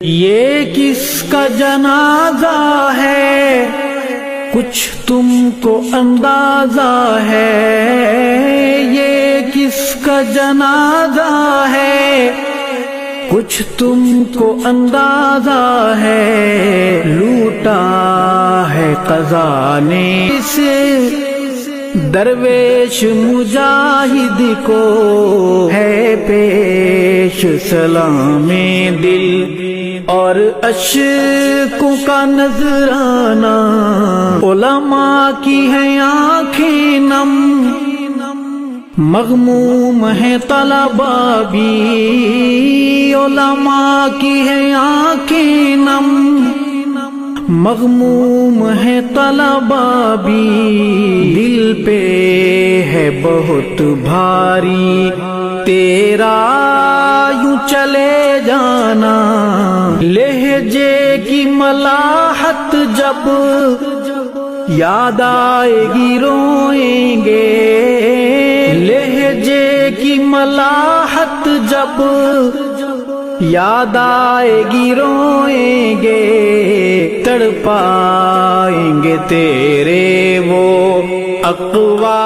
یہ کس کا جنازہ ہے کچھ تم کو اندازہ ہے، یہ کس کا جنازہ ہے کچھ تم کو اندازہ ہے، لوٹا ہے قضا نے اسے درویش مجاہد کو ہے پیش سلام دل اور اشکوں کا نذرانہ، علماء کی ہیں آنکھیں نم مغموم ہے طلباء بھی، علماء کی ہیں آنکھیں نم مغموم ہے طلباء بھی، دل پہ ہے بہت بھاری تیرا یوں چلے جانا، لہجے کی ملاحت جب یاد آئے گی روئیں گے، لہجے کی ملاحت جب یاد آئے گی روئیں گے، تڑپائیں گے تیرے وہ اقوال